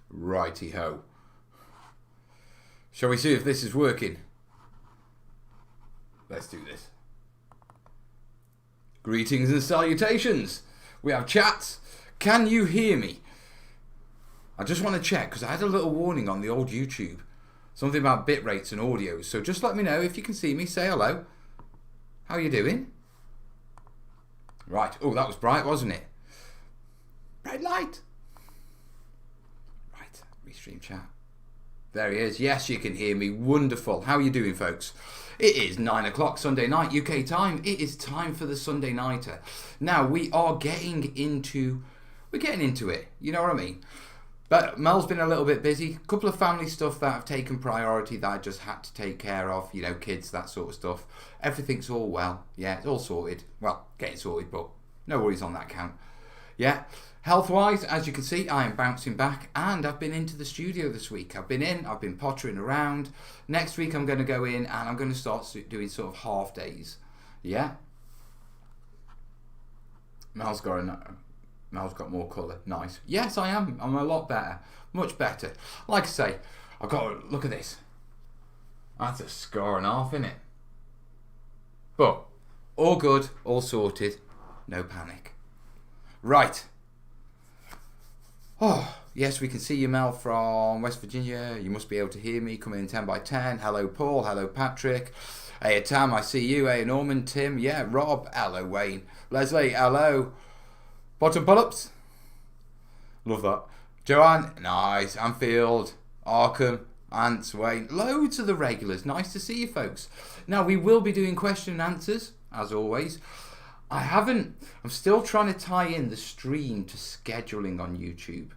Righty-ho. Shall we see if this is working? Let's do this. Greetings and salutations. We have chats. Can you hear me? I just want to check because I had a little warning on the old YouTube. Something about bit rates and audios. So just let me know if you can see me. Say hello. How are you doing? Right. Oh, that was bright, wasn't it? Bright light. Right. Restream chat. There he is. Yes, you can hear me. Wonderful. How are you doing, folks? It is 9 o'clock Sunday night UK time. It is time for the Sunday Nighter. Now we are getting into it. You know what I mean? But Mel's been a little bit busy. A couple of family stuff that have taken priority that I just had to take care of. You know, kids, that sort of stuff. Everything's all well. Yeah, it's all sorted. Well, getting sorted, but no worries on that count. Yeah. Health-wise, as you can see, I am bouncing back and I've been into the studio this week. I've been pottering around. Next week I'm going to go in and I'm going to start doing sort of half days. Yeah. Mel's got more colour. Nice. Yes, I am. I'm a lot better. Much better. Like I say, I've got to look at this. That's a scar and a half, isn't it? But all good, all sorted. No panic. Right. Oh, yes, we can see you, Mel, from West Virginia. You must be able to hear me. Coming in 10 by 10. Hello, Paul. Hello, Patrick. Hey, Tam, I see you. Hey, Norman, Tim. Yeah, Rob. Hello, Wayne. Leslie, hello. Bottom pull-ups. Love that. Joanne, nice. Anfield, Arkham, Ants, Wayne. Loads of the regulars. Nice to see you, folks. Now, we will be doing question and answers, as always. I'm still trying to tie in the stream to scheduling on YouTube.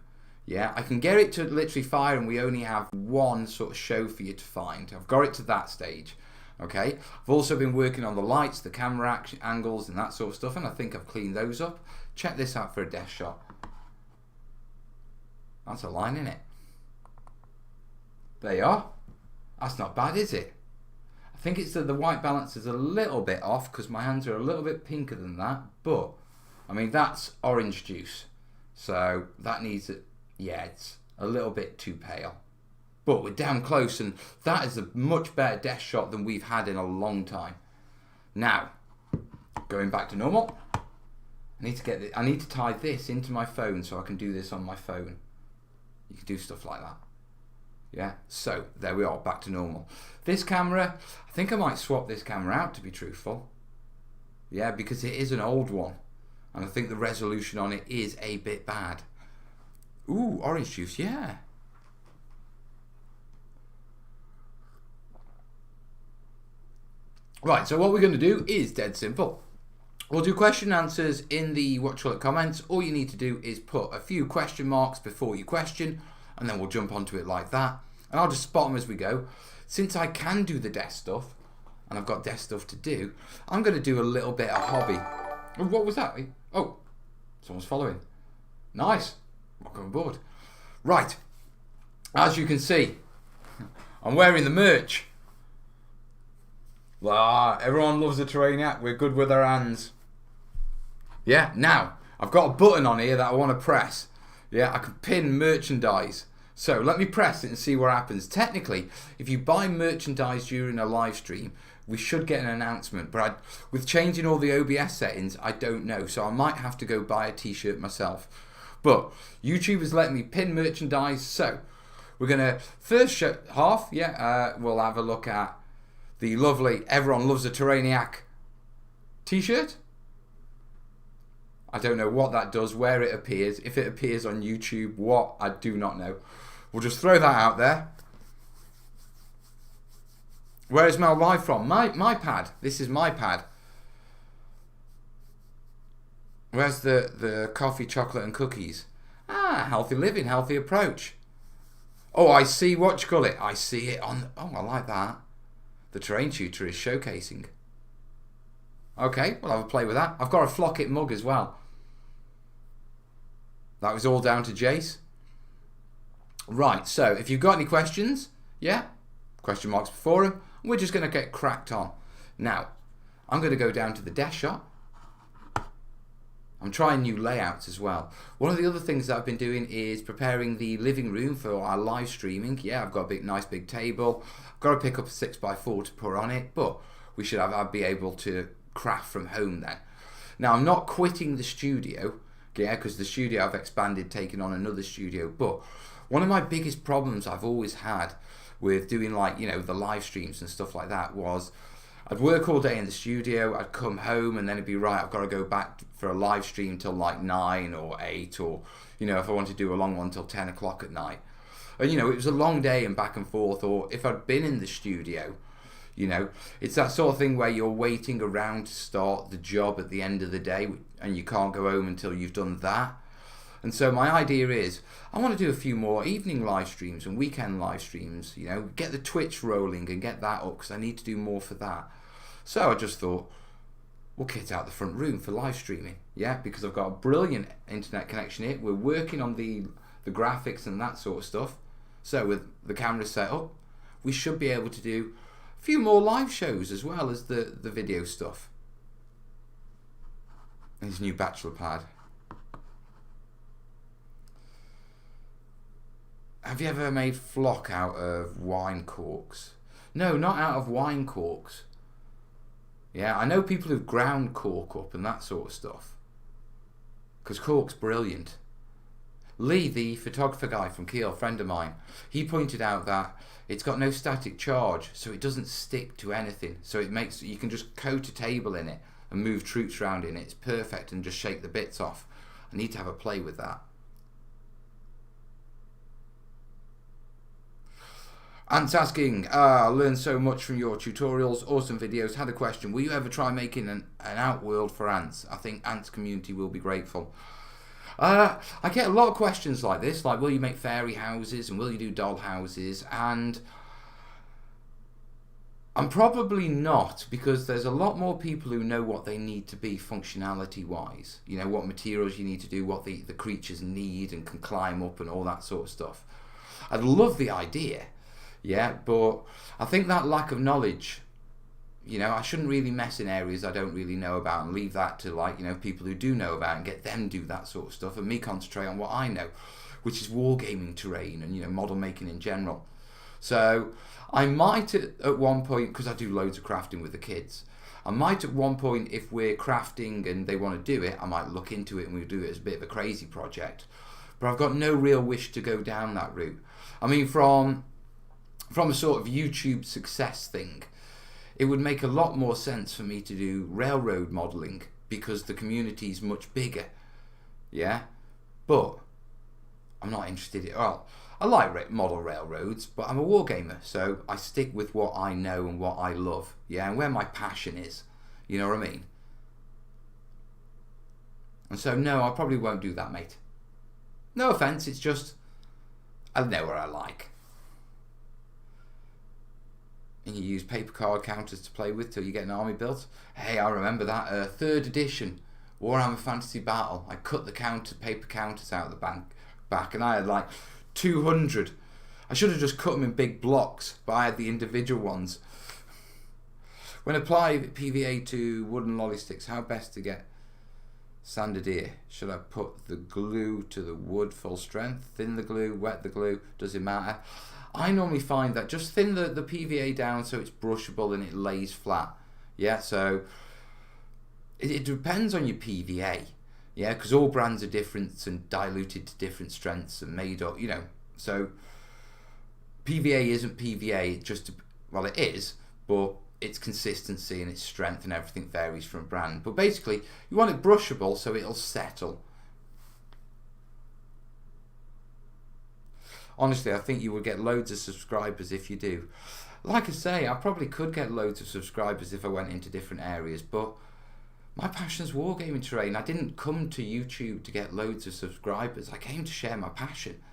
Yeah, I can get it to literally fire and we only have one sort of show for you to find. I've got it to that stage. Okay, I've also been working on the lights, the camera angles and that sort of stuff, and I think I've cleaned those up. Check this out for a desk shot. That's a line, isn't it? There you are. That's not bad, is it? I think it's that the white balance is a little bit off because my hands are a little bit pinker than that, but I mean that's orange juice, so that needs it. Yeah, it's a little bit too pale, but we're damn close, and that is a much better desk shot than we've had in a long time. Now, going back to normal, I need to tie this into my phone so I can do this on my phone. You can do stuff like that. Yeah, so there we are, back to normal. This camera, I think I might swap this camera out to be truthful. Yeah, because it is an old one. And I think the resolution on it is a bit bad. Ooh, orange juice, yeah. Right, so what we're going to do is dead simple. We'll do question and answers in the comments. All you need to do is put a few question marks before you question, and then we'll jump onto it like that. And I'll just spot them as we go. Since I can do the desk stuff, and I've got desk stuff to do, I'm going to do a little bit of hobby. Oh, what was that? Oh, someone's following. Nice. Welcome aboard. Right. As you can see, I'm wearing the merch. Everyone loves a Terraniac. We're good with our hands. Yeah, now, I've got a button on here that I want to press. Yeah, I can pin merchandise. So let me press it and see what happens. Technically, if you buy merchandise during a live stream, we should get an announcement. But with changing all the OBS settings, I don't know. So I might have to go buy a t-shirt myself. But YouTube has let me pin merchandise. So we're going to first half, we'll have a look at the lovely Everyone Loves a Terraniac t-shirt. I don't know what that does, where it appears, if it appears on YouTube, what, I do not know. We'll just throw that out there. Where is Mel live from? My pad. This is my pad. Where's the coffee, chocolate and cookies? Ah, healthy living, healthy approach. Oh, I see what you call it. I see it on, oh, I like that. The terrain tutor is showcasing. Okay, we'll have a play with that. I've got a Flock It mug as well. That was all down to Jace. Right, so if you've got any questions, yeah, question marks before them, we're just going to get cracked on. Now, I'm going to go down to the desk shot. I'm trying new layouts as well. One of the other things that I've been doing is preparing the living room for our live streaming. Yeah, I've got a nice big table. I've got to pick up a 6x4 to put on it, but I'll be able to craft from home then. Now, I'm not quitting the studio, yeah, because the studio I've expanded, taking on another studio. But one of my biggest problems I've always had with doing, like, you know, the live streams and stuff like that was I'd work all day in the studio, I'd come home, and then it'd be right, I've got to go back for a live stream till like 9 or 8, or, you know, if I want to do a long one till 10 o'clock at night. And, you know, it was a long day and back and forth. Or if I'd been in the studio, you know, it's that sort of thing where you're waiting around to start the job at the end of the day, and you can't go home until you've done that. And so my idea is, I want to do a few more evening live streams and weekend live streams, you know, get the Twitch rolling and get that up, because I need to do more for that. So I just thought, we'll kit out the front room for live streaming, yeah, because I've got a brilliant internet connection here. We're working on the graphics and that sort of stuff. So with the camera set up, we should be able to do a few more live shows as well as the video stuff. And his new bachelor pad. Have you ever made flock out of wine corks? No, not out of wine corks. Yeah, I know people who've ground cork up and that sort of stuff, because cork's brilliant. Lee, the photographer guy from Kiel, friend of mine, he pointed out that it's got no static charge, so it doesn't stick to anything. So it makes, you can just coat a table in it and move troops around in it. It's perfect, and just shake the bits off. I need to have a play with that. Ant's asking, I learned so much from your tutorials, awesome videos. Had a question, will you ever try making an outworld for ants? I think Ant's community will be grateful. I get a lot of questions like this, like will you make fairy houses and will you do doll houses? And I'm probably not, because there's a lot more people who know what they need to be functionality wise. You know, what materials you need to do, what the creatures need and can climb up and all that sort of stuff. I'd love the idea. Yeah, but I think that lack of knowledge, you know, I shouldn't really mess in areas I don't really know about and leave that to, like, you know, people who do know about and get them do that sort of stuff, and me concentrate on what I know, which is wargaming terrain and, you know, model making in general. So I might at one point, because I do loads of crafting with the kids, I might at one point, if we're crafting and they want to do it, I might look into it and we'll do it as a bit of a crazy project. But I've got no real wish to go down that route. I mean, from a sort of YouTube success thing, it would make a lot more sense for me to do railroad modelling, because the community is much bigger, yeah? But I'm not interested in, well, I like model railroads, but I'm a wargamer, so I stick with what I know and what I love, yeah, and where my passion is, you know what I mean? And so, no, I probably won't do that, mate. No offence, it's just, I know what I like. And you use paper card counters to play with till you get an army built. Hey, I remember that 3rd edition Warhammer Fantasy Battle. I cut the paper counters out of the back, and I had like 200. I should have just cut them in big blocks, but I had the individual ones. When apply PVA to wooden lolly sticks, how best to get sanded ear? Should I put the glue to the wood full strength, thin the glue, wet the glue? Does it matter? I normally find that just thin the PVA down so it's brushable and it lays flat. Yeah, so it depends on your PVA. Yeah, because all brands are different and diluted to different strengths and made up, you know. So PVA isn't PVA, well, it is, but its consistency and its strength and everything varies from brand. But basically, you want it brushable so it'll settle. Honestly, I think you would get loads of subscribers if you do. Like I say, I probably could get loads of subscribers if I went into different areas, but my passion's wargaming terrain. I didn't come to YouTube to get loads of subscribers. I came to share my passion.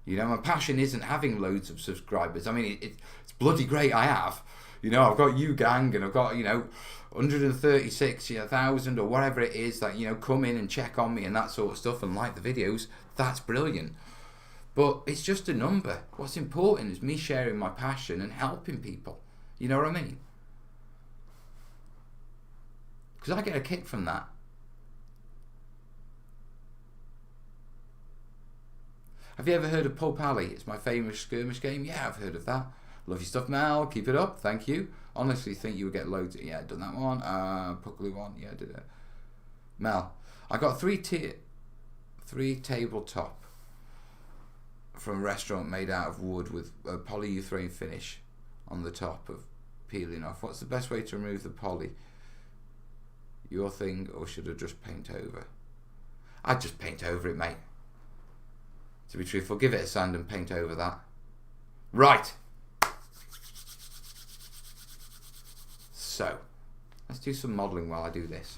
You know, my passion isn't having loads of subscribers. I mean, it's bloody great I have. You know, I've got you gang and I've got, you know, 136,000 or whatever it is that, you know, come in and check on me and that sort of stuff and like the videos. That's brilliant. But it's just a number. What's important is me sharing my passion and helping people. You know what I mean? Because I get a kick from that. Have you ever heard of Pulp Alley? It's my famous skirmish game. Yeah, I've heard of that. Love your stuff, Mel. Keep it up. Thank you. Honestly, think you would get loads. Yeah, done that one. Puckley one. Yeah, did it. Mel, I got three tabletop from a restaurant made out of wood with a polyurethane finish on the top of peeling off. What's the best way to remove the poly? Your thing, or should I just paint over? I'd just paint over it, mate. To be truthful, give it a sand and paint over that. Right. So, let's do some modelling while I do this.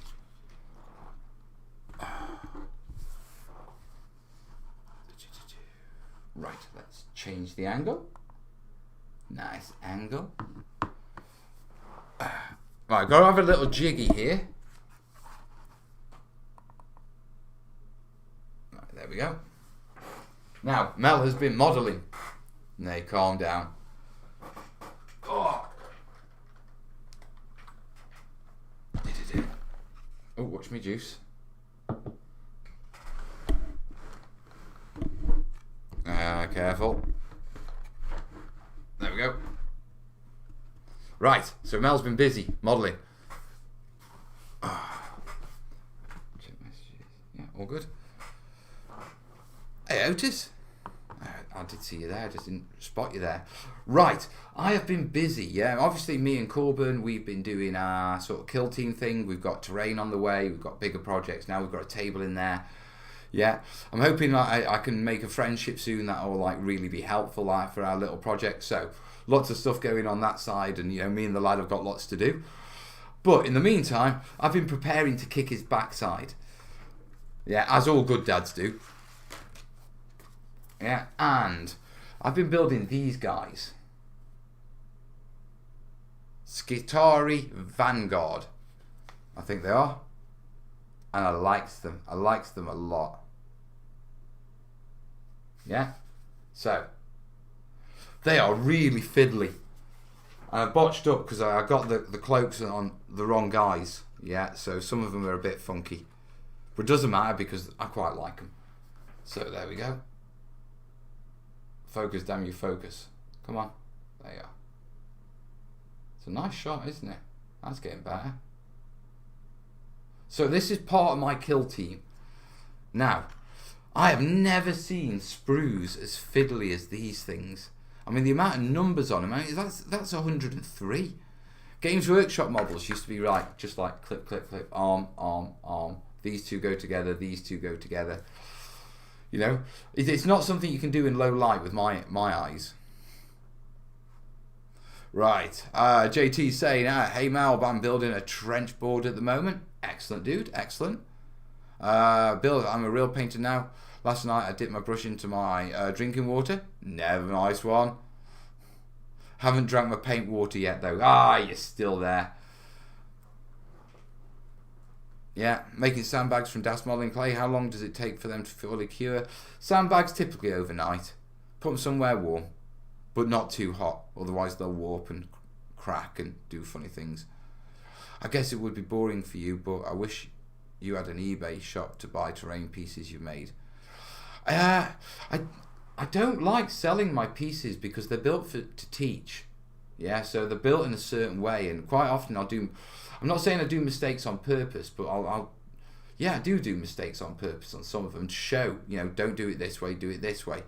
Right, let's change the angle. Nice angle. Right, got to have a little jiggy here. Right, there we go. Now, Mel has been modelling. Nay, calm down. Oh, watch me juice. Careful. There we go. Right, so Mel's been busy modelling. Check messages. Yeah, all good. Hey, Otis. I did see you there, I just didn't spot you there. Right, I have been busy, yeah. Obviously, me and Corbin, we've been doing our sort of kill team thing. We've got terrain on the way, we've got bigger projects. Now we've got a table in there. Yeah, I'm hoping I can make a friendship soon that will like really be helpful for our little project. So, lots of stuff going on that side, and me and the lad have got lots to do. But in the meantime, I've been preparing to kick his backside. Yeah, as all good dads do. Yeah, and I've been building these guys. Skitari Vanguard, I think they are. And I liked them. I liked them a lot. Yeah? So, they are really fiddly. I botched up because I got the cloaks on the wrong guys. Yeah, so some of them are a bit funky. But it doesn't matter because I quite like them. So there we go. Focus, damn you, focus. Come on. There you are. It's a nice shot, isn't it? That's getting better. So this is part of my kill team. Now, I have never seen sprues as fiddly as these things. I mean, the amount of numbers on them, that's 103. Games Workshop models used to be right, just like clip, clip, clip, arm, arm, arm. These two go together, these two go together. It's not something you can do in low light with my eyes. Right, JT's saying, hey Mal, I'm building a trench board at the moment. Excellent, dude, excellent. Bill, I'm a real painter now. Last night I dipped my brush into my drinking water. Never nice one. Haven't drank my paint water yet though. You're still there. Yeah, making sandbags from Das modeling clay. How long does it take for them to fully cure? Sandbags typically overnight. Put them somewhere warm, but not too hot. Otherwise they'll warp and crack and do funny things. I guess it would be boring for you, but I wish you had an eBay shop to buy terrain pieces you've made. I don't like selling my pieces because they're built to teach. Yeah, so they're built in a certain way, and quite often I'm not saying I do mistakes on purpose, but I do mistakes on purpose on some of them to show, don't do it this way, do it this way.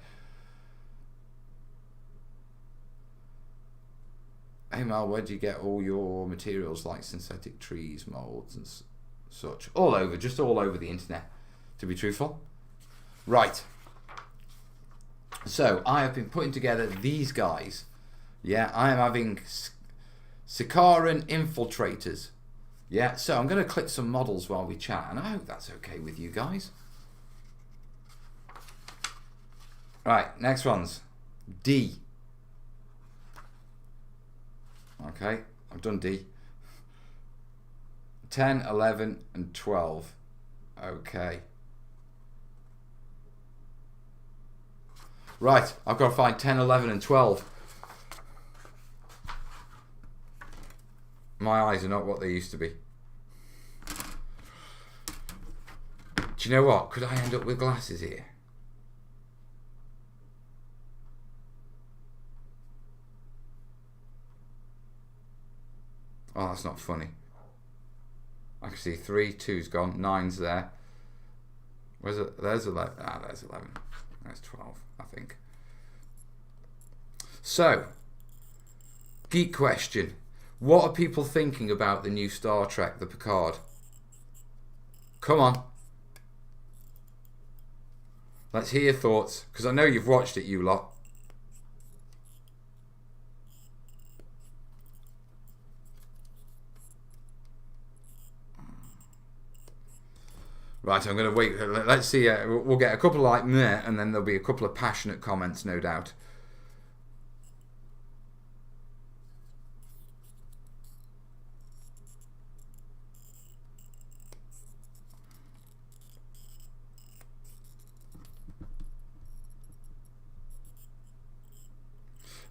Hey Mal, where do you get all your materials like synthetic trees, molds and such? Just all over the internet, to be truthful. Right. So, I have been putting together these guys. Yeah, I am having Sikaran infiltrators. Yeah, so I'm going to click some models while we chat, and I hope that's okay with you guys. Right, next one's D. Okay, I've done D. 10, 11, and 12. Okay. Right, I've got to find 10, 11, and 12. My eyes are not what they used to be. Do you know what? Could I end up with glasses here? Oh, that's not funny. I can see 3, 2's gone, 9's there. Where's it? There's 11. Ah, there's 11. There's 12, I think. So, geek question. What are people thinking about the new Star Trek, the Picard? Come on. Let's hear your thoughts, because I know you've watched it, you lot. Right, I'm going to wait. Let's see. We'll get a couple like meh, and then there'll be a couple of passionate comments, no doubt.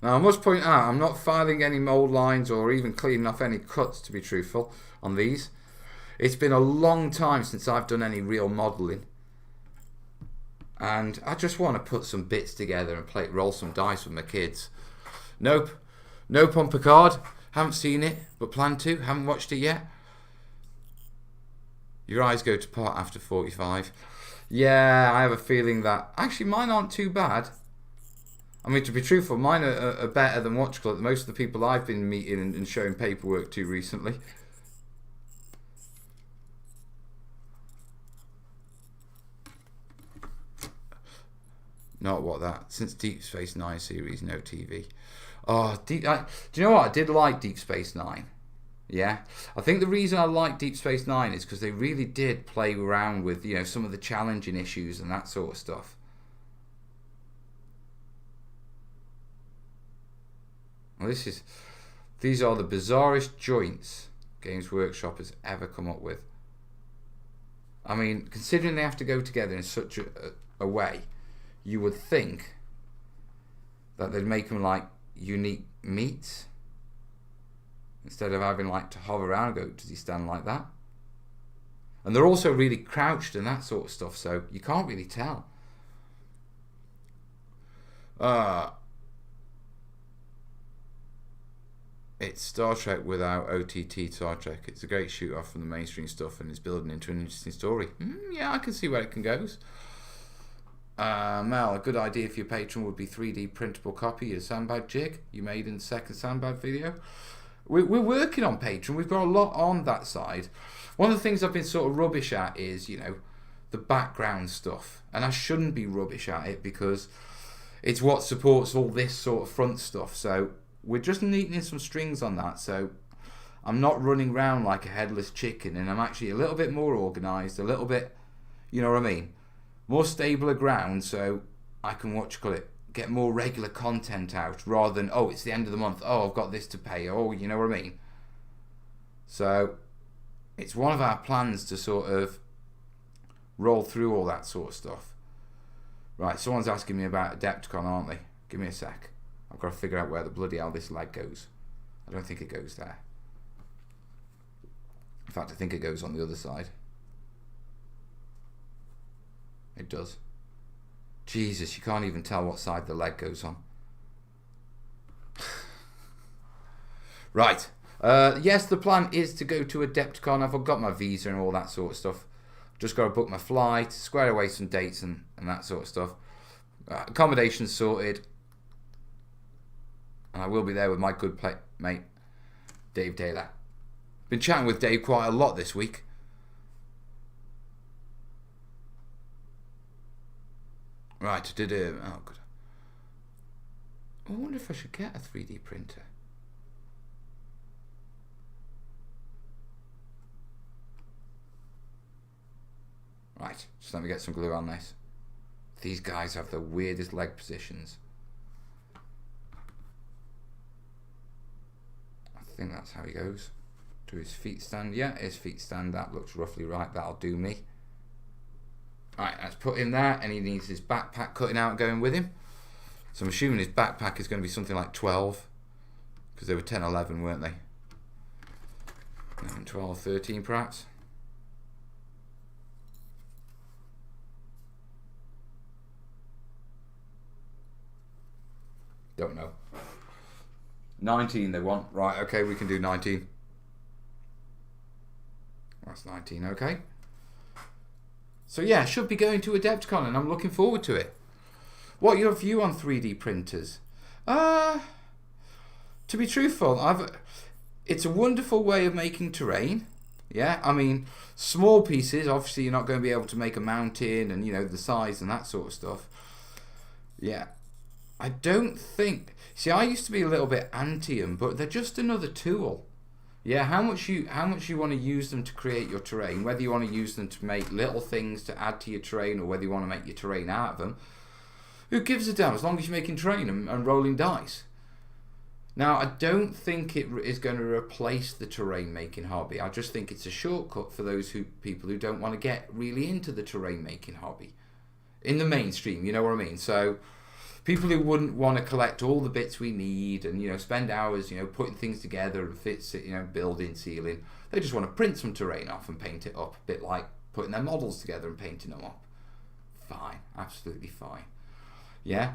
Now, I must point out, I'm not filing any mould lines or even cleaning off any cuts, to be truthful, on these. It's been a long time since I've done any real modelling. And I just want to put some bits together and roll some dice with my kids. Nope. Nope on Picard. Haven't seen it, but plan to. Haven't watched it yet. Your eyes go to pot after 45. Yeah, I have a feeling that... Actually, mine aren't too bad. I mean, to be truthful, mine are better than what you call it. Most of the people I've been meeting and showing paperwork to recently. Not what that. Since Deep Space Nine series, no TV. Oh, do you know what? I did like Deep Space Nine. Yeah, I think the reason I like Deep Space Nine is because they really did play around with, you know, some of the challenging issues and that sort of stuff. Well, these are the bizarrest joints Games Workshop has ever come up with. I mean, considering they have to go together in such a way, you would think that they'd make them like unique meats instead of having like to hover around and go, does he stand like that? And they're also really crouched and that sort of stuff, so you can't really tell. It's Star Trek without OTT Star Trek. It's a great shoot off from the mainstream stuff and it's building into an interesting story. Yeah, I can see where it can go. Mel, a good idea for your patron would be 3D printable copy of your sandbag jig you made in the second sandbag video. We're working on Patreon. We've got a lot on that side. One of the things I've been sort of rubbish at is, you know, the background stuff. And I shouldn't be rubbish at it because it's what supports all this sort of front stuff. So we're just neatening some strings on that. So I'm not running around like a headless chicken, and I'm actually a little bit more organised, a little bit, you know what I mean, more stable ground, so I can get more regular content out rather than, oh, it's the end of the month, oh, I've got this to pay, oh, you know what I mean. So it's one of our plans to sort of roll through all that sort of stuff. Right, someone's asking me about Adepticon, aren't they? Give me a sec. I've got to figure out where the bloody hell this leg goes. I don't think it goes there. In fact, I think it goes on the other side. It does. Jesus, you can't even tell what side the leg goes on. Right. Yes, the plan is to go to Adepticon. I've got my visa and all that sort of stuff. Just got to book my flight, square away some dates and that sort of stuff. Accommodation's sorted. And I will be there with my good mate, Dave Taylor. Been chatting with Dave quite a lot this week. Right, oh good. I wonder if I should get a 3D printer. Right, just let me get some glue on this. These guys have the weirdest leg positions. I think that's how he goes. Do his feet stand? Yeah, his feet stand. That looks roughly right. That'll do me. Alright, let's put him there, and he needs his backpack cutting out going with him. So I'm assuming his backpack is going to be something like 12, because they were 10, 11, weren't they? 11, 12, 13 perhaps. Don't know. 19 they want. Right, okay, we can do 19. That's 19, okay. So yeah, should be going to Adepticon and I'm looking forward to it. What are your view on 3D printers? To be truthful, it's a wonderful way of making terrain. Yeah, I mean, small pieces, obviously you're not going to be able to make a mountain and, you know, the size and that sort of stuff. Yeah. I don't think... See, I used to be a little bit anti them, but they're just another tool. Yeah, how much you want to use them to create your terrain, whether you want to use them to make little things to add to your terrain or whether you want to make your terrain out of them, who gives a damn as long as you're making terrain and rolling dice. Now, I don't think it is going to replace the terrain making hobby. I just think it's a shortcut for those people who don't want to get really into the terrain making hobby. In the mainstream, you know what I mean? So, people who wouldn't want to collect all the bits we need and, you know, spend hours, you know, putting things together and you know, building, sealing. They just want to print some terrain off and paint it up. A bit like putting their models together and painting them up. Fine. Absolutely fine. Yeah?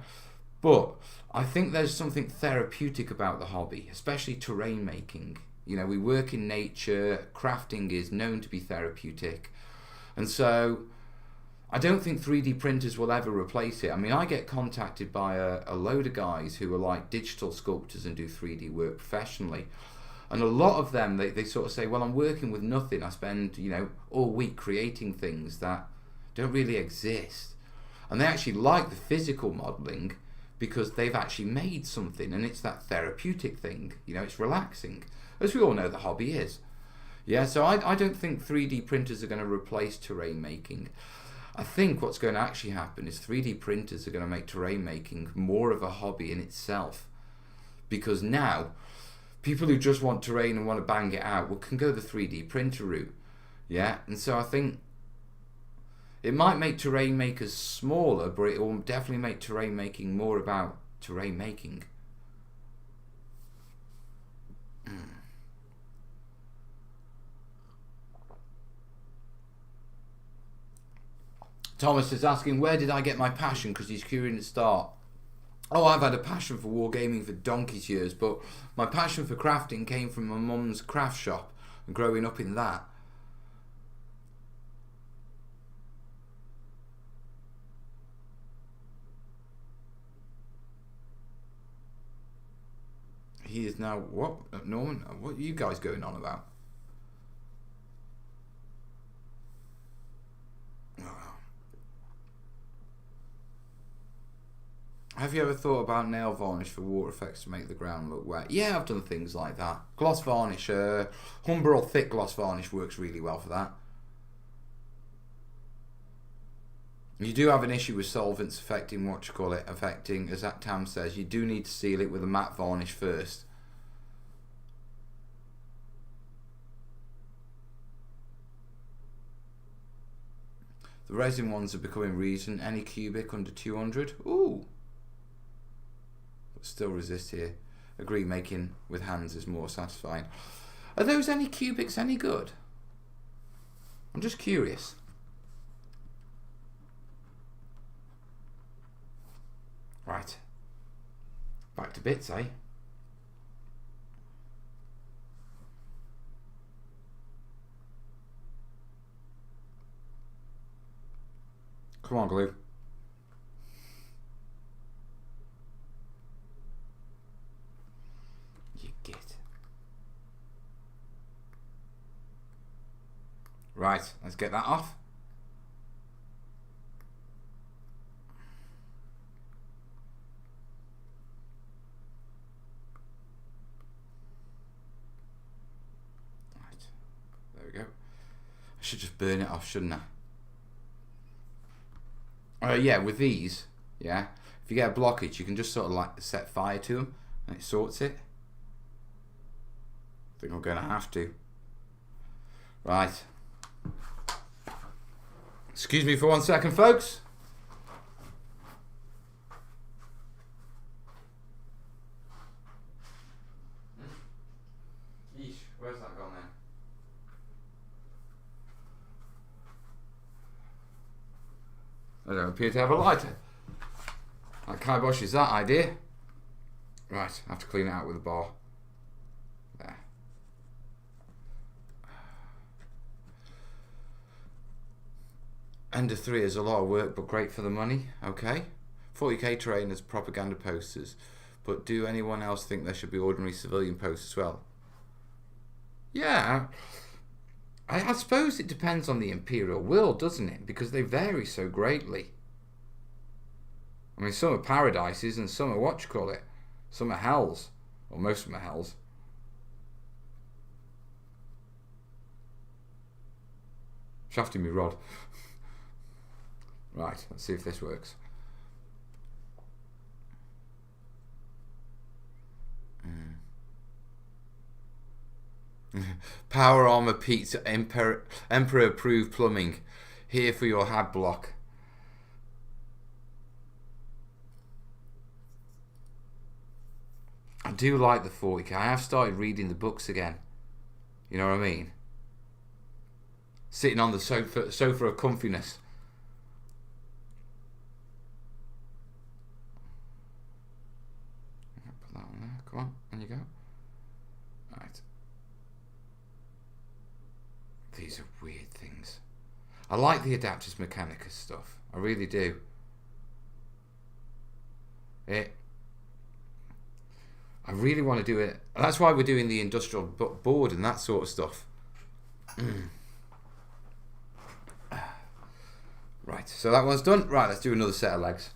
But I think there's something therapeutic about the hobby, especially terrain making. You know, we work in nature, crafting is known to be therapeutic. And so I don't think 3D printers will ever replace it. I mean, I get contacted by a load of guys who are like digital sculptors and do 3D work professionally. And a lot of them, they sort of say, well, I'm working with nothing. I spend, you know, all week creating things that don't really exist. And they actually like the physical modelling because they've actually made something and it's that therapeutic thing. You know, it's relaxing. As we all know the hobby is. Yeah, so I don't think 3D printers are going to replace terrain making. I think what's going to actually happen is 3D printers are going to make terrain making more of a hobby in itself. Because now, people who just want terrain and want to bang it out can go the 3D printer route. Yeah, and so I think it might make terrain makers smaller, but it will definitely make terrain making more about terrain making. Thomas is asking, where did I get my passion? Because he's curious to start. Oh, I've had a passion for wargaming for donkey's years, but my passion for crafting came from my mum's craft shop and growing up in that. He is now, what? Norman, what are you guys going on about? Have you ever thought about nail varnish for water effects to make the ground look wet? Yeah, I've done things like that. Gloss varnish, Humber or thick gloss varnish works really well for that. You do have an issue with solvents affecting affecting, as that Tam says, you do need to seal it with a matte varnish first. The resin ones are becoming recent. Any cubic under 200? Ooh. But still resist here. Agree, making with hands is more satisfying. Are those any cubics any good? I'm just curious. Right. Back to bits, eh? Come on, glue. You git. Right, let's get that off. Right, there we go. I should just burn it off, shouldn't I? Yeah, with these, yeah, if you get a blockage, you can just sort of like set fire to them and it sorts it. I think I'm going to have to. Right. Excuse me for 1 second, folks. Yeesh, where's that gone then? I don't appear to have a lighter. Like kibosh is that idea. Right, I have to clean it out with a bar. There. Ender 3 is a lot of work, but great for the money. Okay. 40k terrain as propaganda posters. But do anyone else think there should be ordinary civilian posts as well? Yeah. I suppose it depends on the Imperial world, doesn't it? Because they vary so greatly. I mean, some are paradises and some are what you call it. Some are hells. Or most of them are hells. Shafting me rod. Right, let's see if this works. Power Armor Pizza Emperor approved plumbing. Here for your hab block. I do like the 40k. I have started reading the books again. You know what I mean? Sitting on the sofa of comfiness. Put that on there. Come on, on you go. Right. These are weird things. I like the Adaptus Mechanicus stuff. I really do. I really want to do it. That's why we're doing the industrial board and that sort of stuff. Right, so that one's done. Right, let's do another set of legs.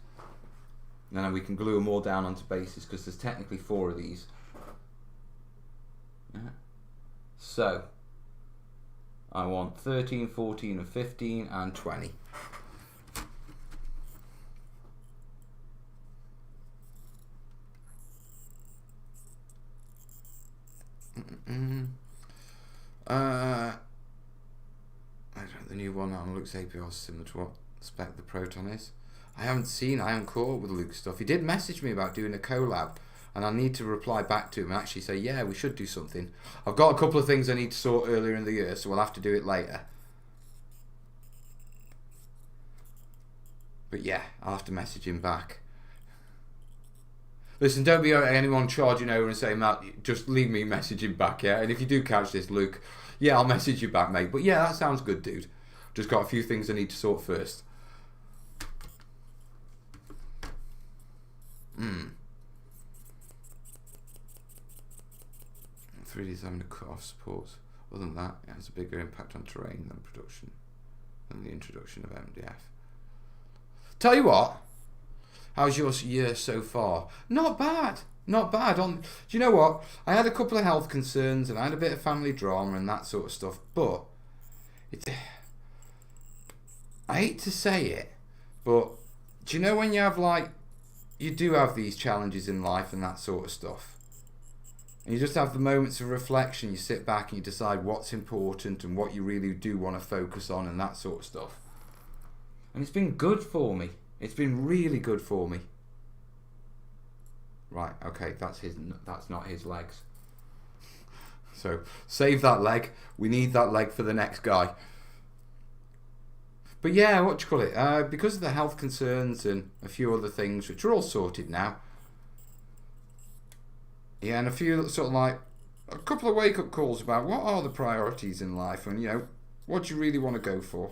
And then we can glue them all down onto bases because there's technically 4 of these. Yeah. So, I want 13, 14 and 15 and 20. The new one on Luke's APR is similar to what spec the Proton is. I haven't caught up with Luke's stuff. He did message me about doing a collab, and I need to reply back to him and actually say, yeah, we should do something. I've got a couple of things I need to sort earlier in the year, so we'll have to do it later. But yeah, I'll have to message him back. Listen, don't be anyone charging over and saying, Matt, just leave me messaging back, yeah? And if you do catch this, Luke, yeah, I'll message you back, mate. But yeah, that sounds good, dude. Just got a few things I need to sort first. 3D's having to cut off supports. Other than that, it has a bigger impact on terrain than the introduction of MDF. Tell you what, how's your year so far? Not bad. Not bad. Do you know what? I had a couple of health concerns and I had a bit of family drama and that sort of stuff. But I hate to say it, but do you know when you have you do have these challenges in life and that sort of stuff, and you just have the moments of reflection. You sit back and you decide what's important and what you really do want to focus on and that sort of stuff. And it's been good for me. It's been really good for me. Right, okay, that's not his legs. So save that leg. We need that leg for the next guy. But yeah, what do you call it? Because of the health concerns and a few other things, which are all sorted now. Yeah, and a few sort of a couple of wake-up calls about what are the priorities in life and, what do you really want to go for?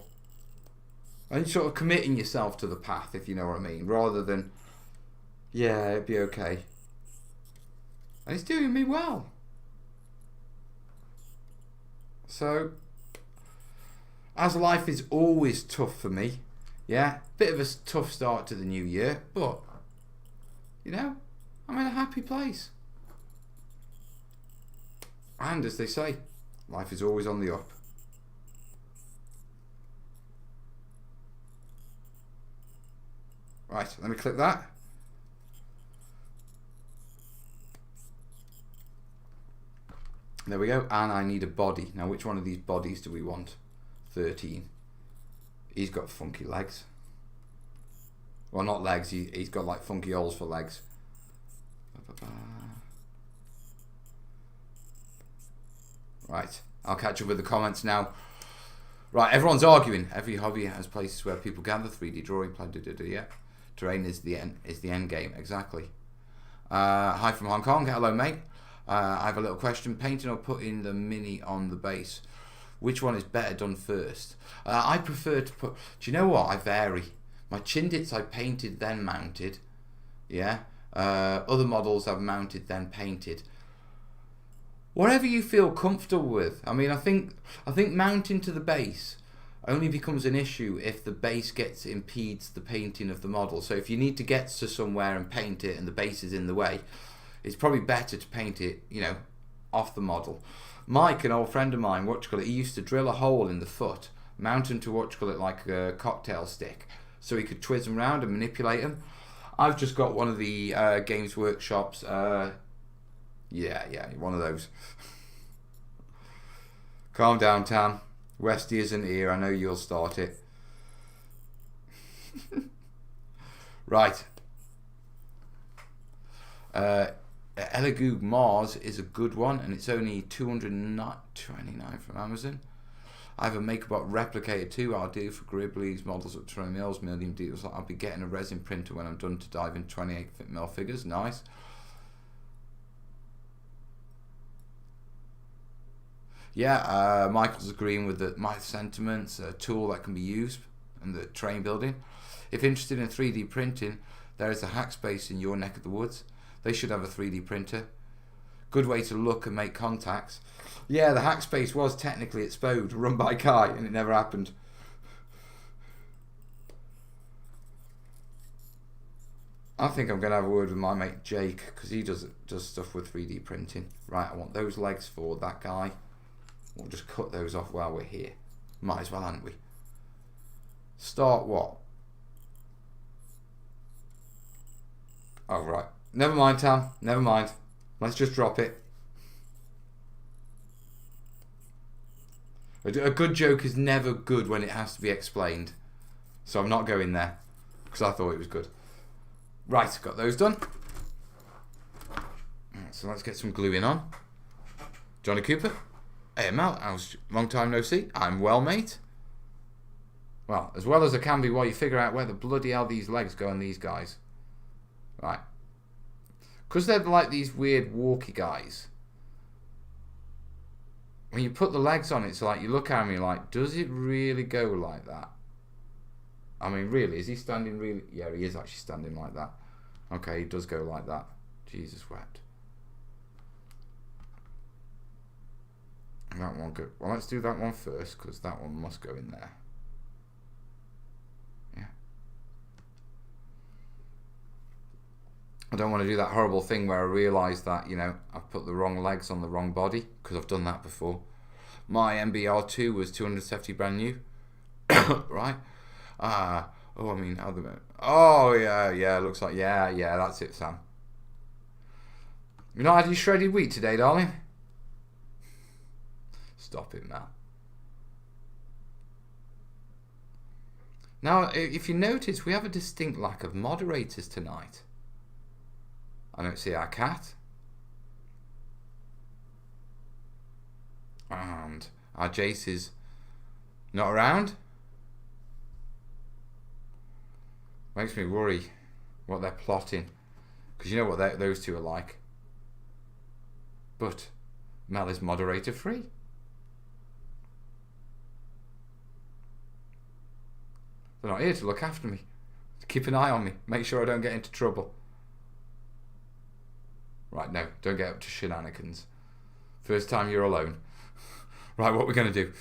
And sort of committing yourself to the path, if you know what I mean, rather than, yeah, it'd be okay. And it's doing me well. So, as life is always tough for me, yeah, bit of a tough start to the new year, but, I'm in a happy place. And as they say, life is always on the up. Right, let me click that. There we go, and I need a body. Now, which one of these bodies do we want? 13. He's got funky legs. Well, not legs, he's got funky holes for legs. Right, I'll catch up with the comments now. Right, everyone's arguing. Every hobby has places where people gather. 3D drawing, plan, yeah. Terrain is the end game, exactly. Hi from Hong Kong. Hello, mate. I have a little question. Painting or putting the mini on the base? which one is better done first. I prefer to put, do you know what, I vary. My chin dits I painted then mounted, yeah. Other models I've mounted then painted. Whatever you feel comfortable with. I mean, I think mounting to the base only becomes an issue if the base impedes the painting of the model. So if you need to get to somewhere and paint it and the base is in the way, it's probably better to paint it, you know, off the model. Mike, an old friend of mine, he used to drill a hole in the foot, mount them to like a cocktail stick, so he could twist them around and manipulate them. I've just got one of the Games Workshop's, yeah, one of those. Calm down, Tam. Westy isn't here. I know you'll start it. Right. Elegoo Mars is a good one, and it's only $229 from Amazon. I have a MakerBot replicator too. I'll do for Gribbly's models up to 20 mils, medium deals. I'll be getting a resin printer when I'm done to dive in 28mm figures. Nice. Yeah, Michael's agreeing with my sentiments. A tool that can be used in the terrain building. If interested in 3D printing, there is a Hackspace in your neck of the woods. They should have a 3D printer. Good way to look and make contacts. Yeah, the Hackspace was technically at Spode, run by Kai, and it never happened. I think I'm going to have a word with my mate Jake, because he does stuff with 3D printing. Right, I want those legs for that guy. We'll just cut those off while we're here. Might as well, hadn't we? Start what? Oh, right. Never mind, Tam. Never mind. Let's just drop it. A good joke is never good when it has to be explained. So I'm not going there, because I thought it was good. Right, got those done. So let's get some gluing on. Johnny Cooper. AML, how's long time no see? I'm well, mate. Well, as well as I can be while you figure out where the bloody hell these legs go on these guys. Right. Because they're like these weird walkie guys. When you put the legs on, it's like you look at me like, does it really go like that? I mean, really, is he standing really? Yeah, he is actually standing like that. Okay, he does go like that. Jesus wept. That one good. Well, let's do that one first, because that one must go in there. Yeah. I don't want to do that horrible thing where I realise that, you know, I've put the wrong legs on the wrong body, because I've done that before. My MBR2 was 270 brand new. Right? Oh, I mean, how the... Oh, yeah, looks like... Yeah, that's it, Sam. You not had your shredded wheat today, darling? Stop it, man. Now, if you notice, we have a distinct lack of moderators tonight. I don't see our cat. And our Jace is not around. Makes me worry what they're plotting. Because you know what those two are like. But Mel is moderator free. They're not here to look after me. To keep an eye on me. Make sure I don't get into trouble. Right, no. Don't get up to shenanigans. First time you're alone. Right, what we're going to do.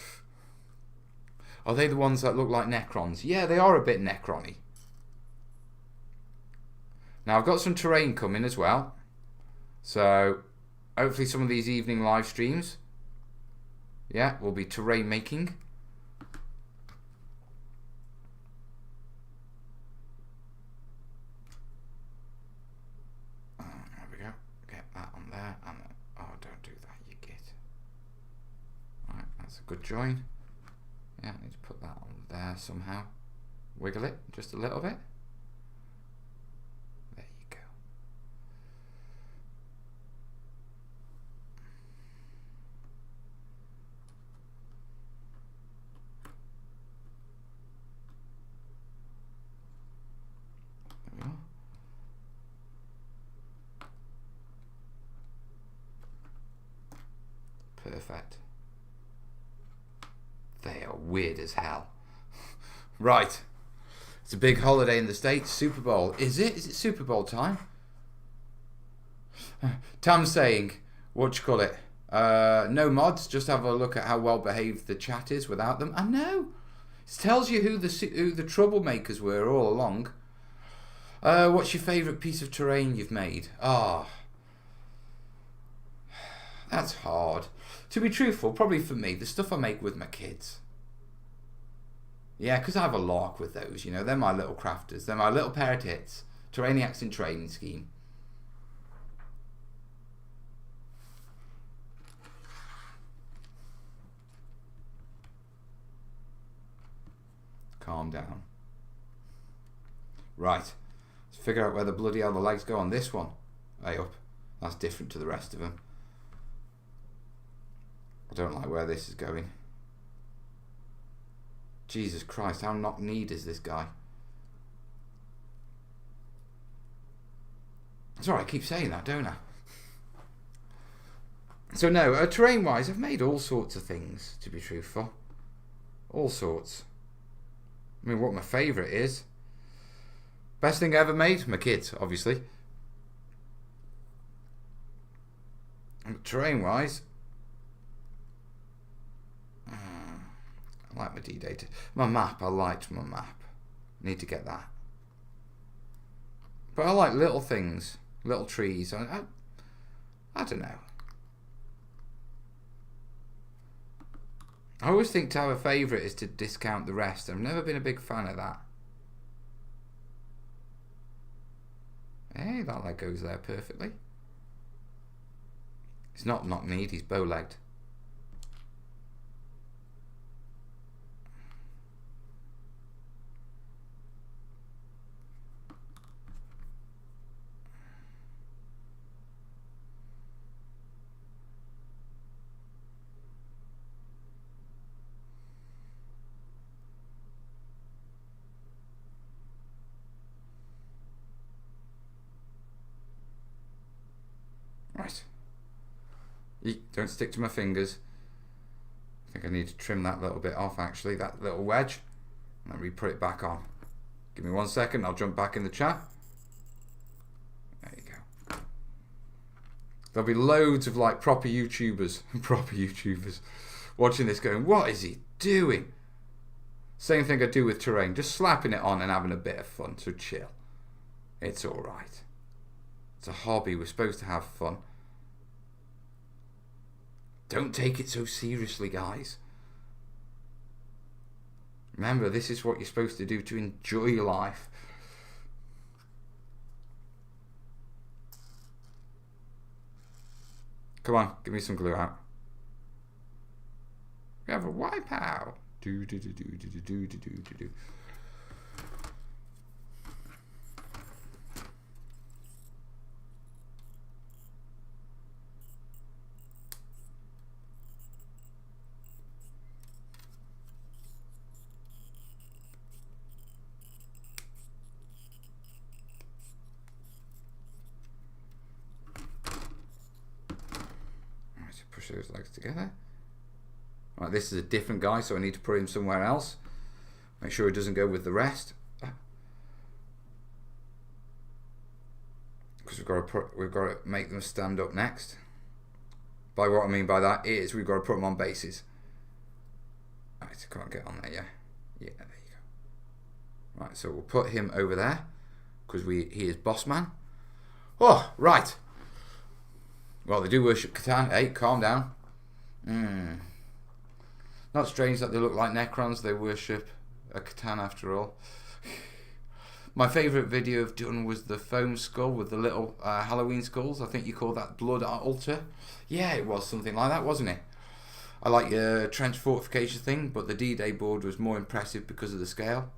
Are they the ones that look like Necrons? Yeah, they are a bit Necron-y. Now, I've got some terrain coming as well. So, hopefully some of these evening live streams, yeah, will be terrain making. There we go. Get that on there. And then, oh, don't do that, you git. Alright, that's a good join. Yeah, I need to put that on there somehow. Wiggle it just a little bit. There you go. There we are. Perfect. They are weird as hell. Right. It's a big holiday in the States. Super Bowl. Is it? Is it Super Bowl time? Tam's saying, what you call it? No mods. Just have a look at how well behaved the chat is without them. I know. It tells you who the troublemakers were all along. What's your favourite piece of terrain you've made? That's hard. To be truthful, probably for me, the stuff I make with my kids. Yeah, because I have a lark with those, you know. They're my little crafters. They're my little pair of tits. Terraniacs in training scheme. Calm down. Right. Let's figure out where the bloody hell the legs go on this one. Way up. That's different to the rest of them. I don't like where this is going. Jesus Christ, how knock-kneed is this guy? Sorry, I keep saying that, don't I? So no, terrain-wise, I've made all sorts of things, to be truthful. All sorts. I mean, what my favourite is. Best thing I ever made? My kids, obviously. And terrain-wise, I like my D-Data. My map, I liked my map. Need to get that. But I like little things. Little trees. I don't know. I always think to have a favourite is to discount the rest. I've never been a big fan of that. Hey, that leg goes there perfectly. He's not knock-kneed, he's bow-legged. Right. Don't stick to my fingers. I think I need to trim that little bit off actually, that little wedge. And then re-put it back on. Give me 1 second, I'll jump back in the chat. There you go. There'll be loads of like proper YouTubers watching this going, what is he doing? Same thing I do with terrain, just slapping it on and having a bit of fun, so chill. It's alright. It's a hobby, we're supposed to have fun. Don't take it so seriously, guys. Remember, this is what you're supposed to do to enjoy your life. Come on, give me some glue out. We have a wipeout. Do do do do do do do do do do. Push those legs together. Right, this is a different guy, so I need to put him somewhere else. Make sure it doesn't go with the rest, because we've got to make them stand up next. By what I mean by that is we've got to put them on bases. Right, I can't get on there. Yeah, there you go. Right, so we'll put him over there because he is boss man. Oh, right. Well, they do worship Catan. Hey, calm down. Not strange that they look like Necrons. They worship a Catan after all. My favourite video I've done was the foam skull with the little Halloween skulls. I think you call that blood altar. Yeah, it was something like that, wasn't it? I like your trench fortification thing, but the D-Day board was more impressive because of the scale.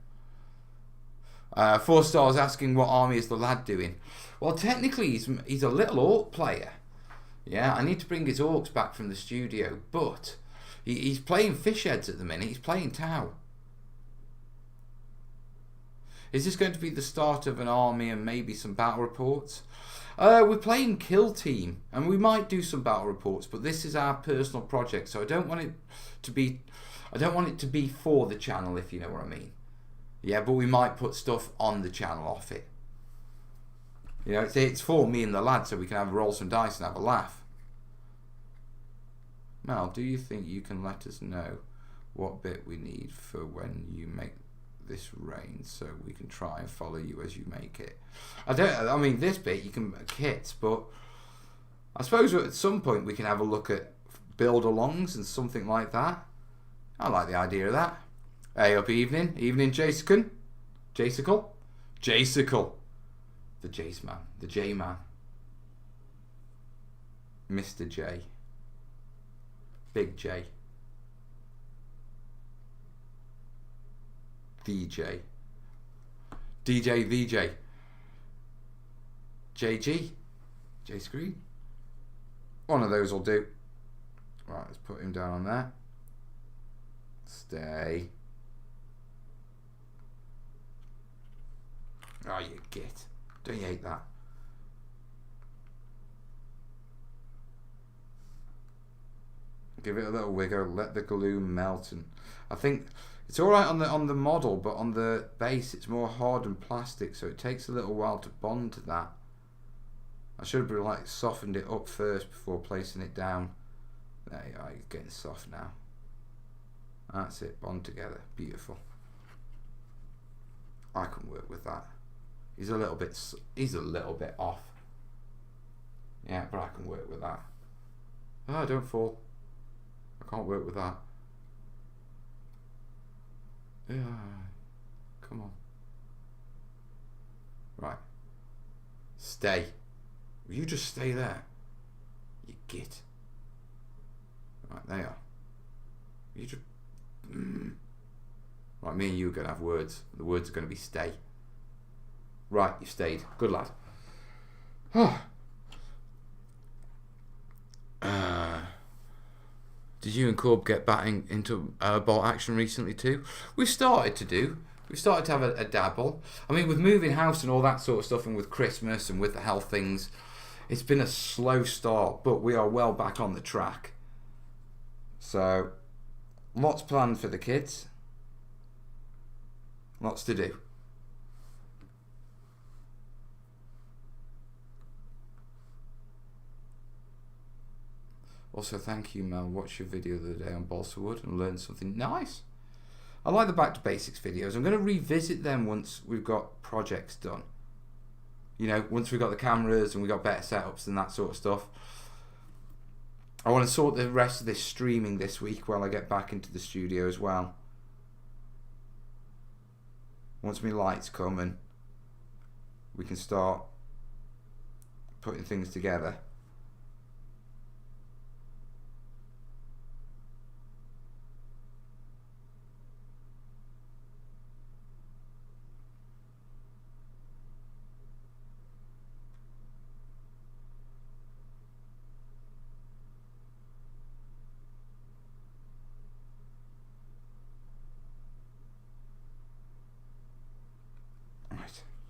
4 stars asking what army is the lad doing. Well, technically he's a little orc player. Yeah, I need to bring his orcs back from the studio, but he's playing fish heads at the minute. He's playing Tau. Is this going to be the start of an army and maybe some battle reports? We're playing Kill Team, and we might do some battle reports, but this is our personal project, so I don't want it to be for the channel, if you know what I mean. Yeah, but we might put stuff on the channel off it. You know, it's for me and the lad, so we can roll some dice and have a laugh. Mel, do you think you can let us know what bit we need for when you make this rain, so we can try and follow you as you make it? I mean, this bit you can kit, but I suppose at some point we can have a look at build-alongs and something like that. I like the idea of that. Hey, up evening, Jaysicle, the Jace man, the J man, Mr. J, Big J, VJ, DJ VJ, JG, J Screen. One of those will do. Right, let's put him down on there. Stay. Oh, you git. Don't you hate that? Give it a little wiggle, let the glue melt, and I think it's alright on the model, but on the base it's more hard and plastic, so it takes a little while to bond to that. I should have like softened it up first before placing it down. There you are, it's getting soft now. That's it, bond together, beautiful. I can work with that. He's a little bit off. Yeah, but I can work with that. Oh, don't fall. I can't work with that. Yeah, come on. Right. Stay. Will you just stay there? You git. Right, there you are. You just... Right, me and you are going to have words. The words are going to be stay. Right, you stayed. Good lad. Did you and Corb get back into bolt action recently too? We've started to have a dabble. I mean, with moving house and all that sort of stuff, and with Christmas and with the health things, it's been a slow start, but we are well back on the track. So, lots planned for the kids. Lots to do. Also, thank you, Mel. Watched your video the other day on balsa wood and learned something nice. I like the back to basics videos. I'm going to revisit them once we've got projects done. You know, once we've got the cameras and we've got better setups and that sort of stuff. I want to sort the rest of this streaming this week while I get back into the studio as well. Once my lights come and we can start putting things together.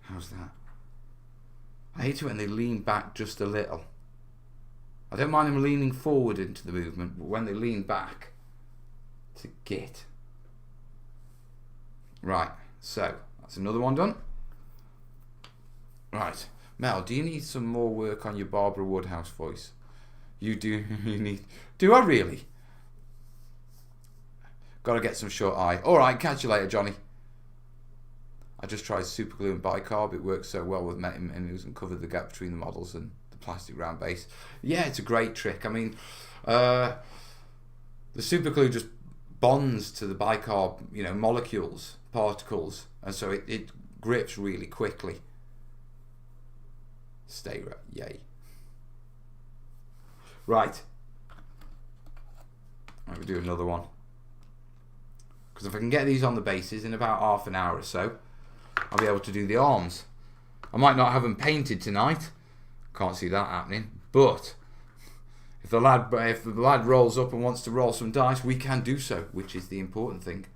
How's that? I hate it when they lean back just a little. I don't mind them leaning forward into the movement, but when they lean back, it's a git. Right, so that's another one done. Right, Mel, do you need some more work on your Barbara Woodhouse voice? You do. You need. Do I really? Got to get some short eye. All right, catch you later, Johnny. I just tried super glue and bicarb. It works so well with metal menus and covered the gap between the models and the plastic round base. Yeah, it's a great trick. I mean, the super glue just bonds to the bicarb, you know, molecules, particles, and so it grips really quickly. Stay right, yay. Right. I'm going to do another one. Because if I can get these on the bases in about half an hour or so, I'll be able to do the arms. I might not have them painted tonight. Can't see that happening. But if the lad rolls up and wants to roll some dice, we can do so, which is the important thing.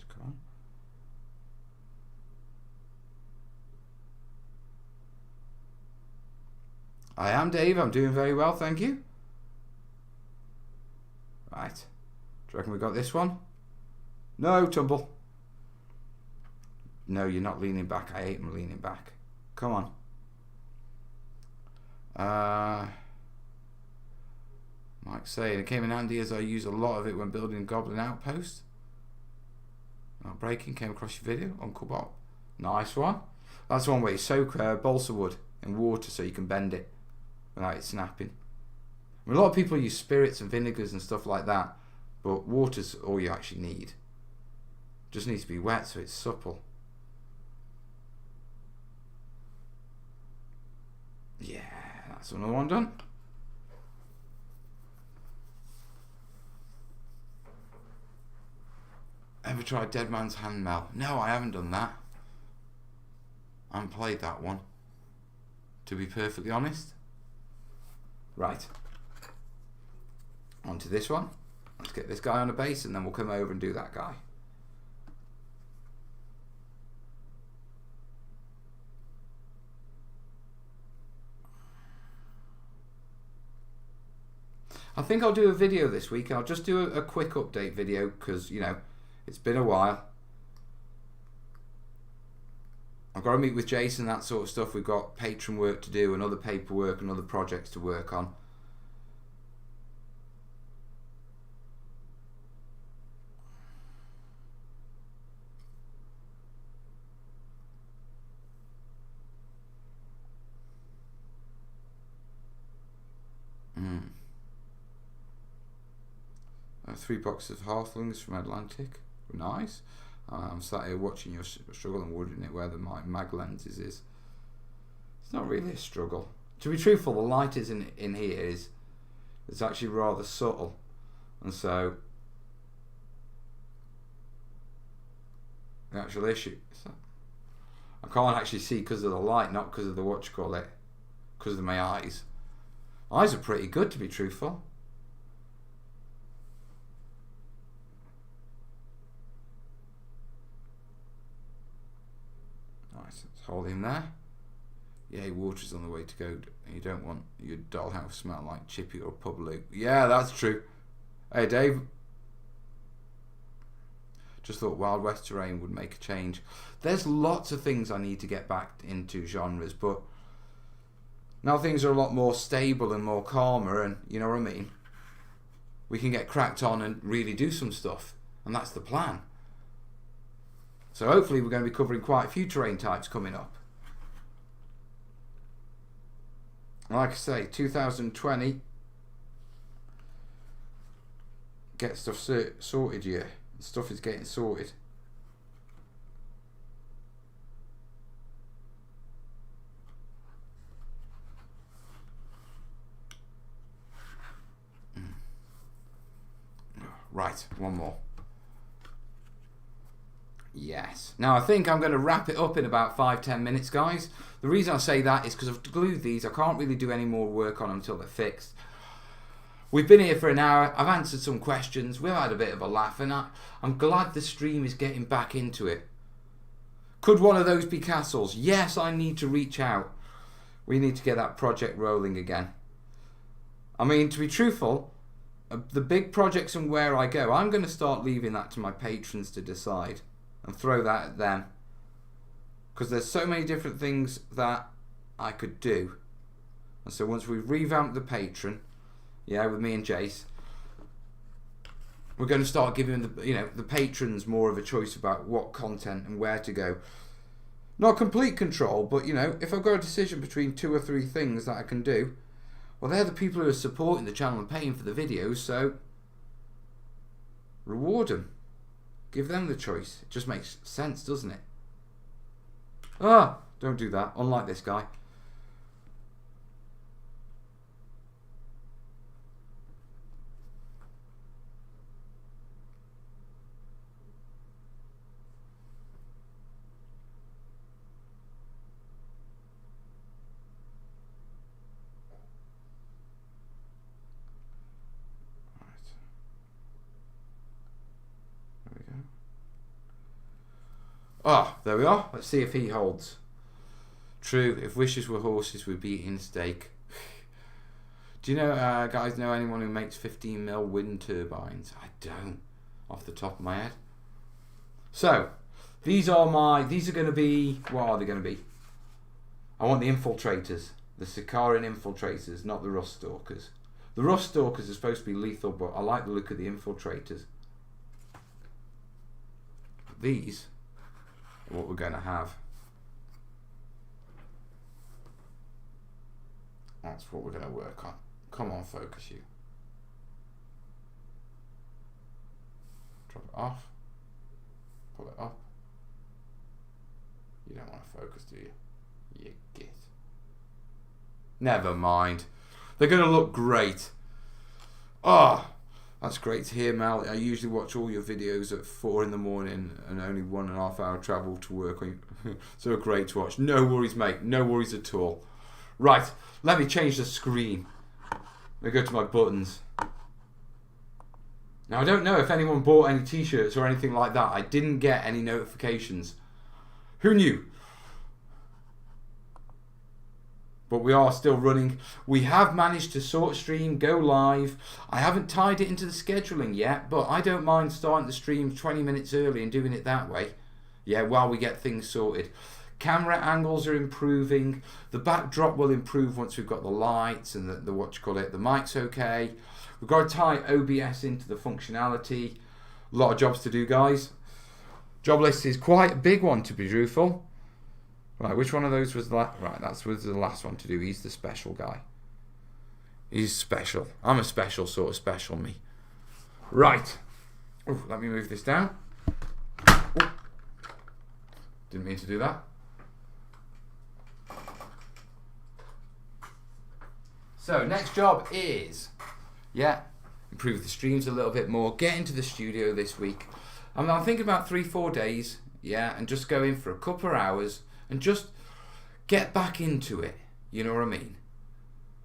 Come on. I am Dave. I'm doing very well, thank you. Right. Do you reckon we got this one? No, Tumble. No, you're not leaning back. I hate him leaning back. Come on. Mike's saying, it came in handy as I use a lot of it when building Goblin Outpost. Not breaking, came across your video, Uncle Bob. Nice one. That's one where you soak balsa wood in water so you can bend it without it snapping. I mean, a lot of people use spirits and vinegars and stuff like that, but water's all you actually need. Just needs to be wet so it's supple. Yeah, that's another one done. Ever tried Dead Man's Hand Mel? No, I haven't done that. I haven't played that one, to be perfectly honest. Right. On to this one. Let's get this guy on a base and then we'll come over and do that guy. I think I'll do a video this week. I'll just do a quick update video because, you know, it's been a while. I've got to meet with Jason, that sort of stuff. We've got patron work to do and other paperwork and other projects to work on. Mm. 3 boxes of halflings from Atlantic. Nice. I'm sat here watching your struggle and wondering where the mag lenses is. It's not really a struggle. To be truthful, the light is in here is it's actually rather subtle, and so the actual issue I can't actually see because of the light, not because of the because of my eyes. Eyes are pretty good, to be truthful. Nice, let's hold him there. Yeah, water's on the way to go. You don't want your dollhouse smell like Chippy or pub loop. Yeah, that's true. Hey, Dave. Just thought Wild West terrain would make a change. There's lots of things I need to get back into genres, but now things are a lot more stable and more calmer, and you know what I mean? We can get cracked on and really do some stuff, and that's the plan. So hopefully we're going to be covering quite a few terrain types coming up. Like I say, 2020, get stuff sorted here. Stuff is getting sorted. Right, one more. Yes. Now I think I'm going to wrap it up in about 5-10 minutes, guys. The reason I say that is because I've glued these. I can't really do any more work on them until they're fixed. We've been here for an hour. I've answered some questions. We've had a bit of a laugh, and I'm glad the stream is getting back into it. Could one of those be castles? Yes, I need to reach out. We need to get that project rolling again. I mean, to be truthful, the big projects and where I go, I'm going to start leaving that to my patrons to decide and throw that at them. Because there's so many different things that I could do. And so once we've revamped the patron, yeah, with me and Jace, we're going to start giving the patrons more of a choice about what content and where to go. Not complete control, but if I've got a decision between 2 or 3 things that I can do, well, they're the people who are supporting the channel and paying for the videos, so reward them. Give them the choice. It just makes sense, doesn't it? Ah, don't do that. Unlike this guy. Oh, there we are. Let's see if he holds. True, if wishes were horses, we'd be eating steak. Do you know, guys, know anyone who makes 15mm wind turbines? I don't, off the top of my head. So, these are going to be, what are they going to be? I want the infiltrators, the Sicarian infiltrators, not the rust stalkers. The rust stalkers are supposed to be lethal, but I like the look of the infiltrators. These are what we're going to have. That's what we're going to work on. Come on, focus you. Drop it off. Pull it up. You don't want to focus, do you? You git. Never mind. They're going to look great. Oh, that's great to hear, Mel. I usually watch all your videos at 4 in the morning and only 1.5 hour travel to work. So great to watch. No worries, mate. No worries at all. Right, let me change the screen. Let me go to my buttons. Now, I don't know if anyone bought any t-shirts or anything like that. I didn't get any notifications. Who knew? But we are still running. We have managed to sort stream, go live. I haven't tied it into the scheduling yet, but I don't mind starting the stream 20 minutes early and doing it that way. Yeah, while we get things sorted. Camera angles are improving. The backdrop will improve once we've got the lights and the what you call it. The mic's okay. We've got to tie OBS into the functionality. A lot of jobs to do, guys. Job list is quite a big one, to be truthful. Right, which one of those was the last? Right, that was the last one to do. He's the special guy. He's special. I'm a special sort of special, me. Right. Ooh, let me move this down. Ooh. Didn't mean to do that. So, next job is, improve the streams a little bit more. Get into the studio this week. I'm thinking about 3-4 days, and just go in for a couple of hours and just get back into it. You know what I mean?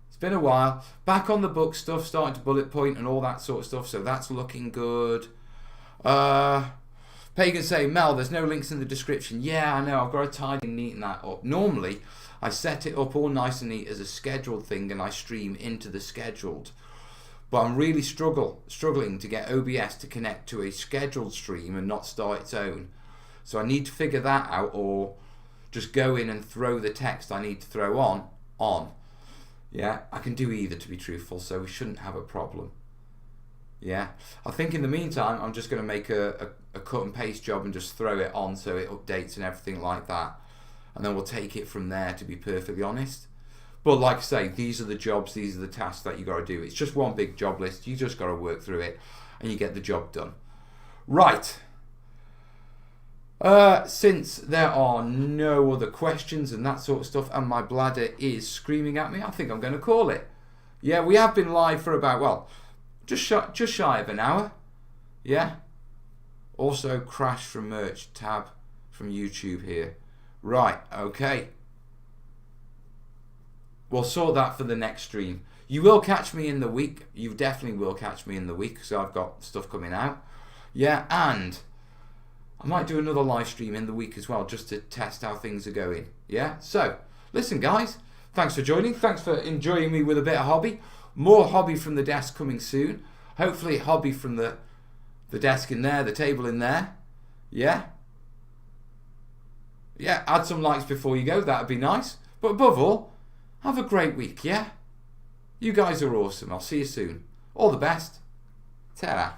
It's been a while. Back on the book stuff, starting to bullet point and all that sort of stuff, so that's looking good. Pagan say, Mel, there's no links in the description. Yeah, I know, I've got to tidy and neaten that up. Normally, I set it up all nice and neat as a scheduled thing and I stream into the scheduled. But I'm really struggling to get OBS to connect to a scheduled stream and not start its own. So I need to figure that out, or just go in and throw the text I need to throw on. Yeah, I can do either, to be truthful, so we shouldn't have a problem. Yeah, I think in the meantime, I'm just going to make a cut and paste job and just throw it on so it updates and everything like that. And then we'll take it from there, to be perfectly honest. But like I say, these are the jobs, these are the tasks that you got to do. It's just one big job list. You just got to work through it and you get the job done. Right. Since there are no other questions and that sort of stuff, and my bladder is screaming at me, I think I'm going to call it. Yeah, we have been live for about, well, just shy of an hour. Yeah. Also, crash from merch tab from YouTube here. Right, okay. We'll sort that for the next stream. You will catch me in the week. You definitely will catch me in the week, so I've got stuff coming out. Yeah, and I might do another live stream in the week as well, just to test how things are going. Yeah, so listen, guys, thanks for joining. Thanks for enjoying me with a bit of hobby. More hobby from the desk coming soon. Hopefully hobby from the desk in there, the table in there. Yeah. Yeah, add some likes before you go. That would be nice. But above all, have a great week, yeah? You guys are awesome. I'll see you soon. All the best. Ta-ra.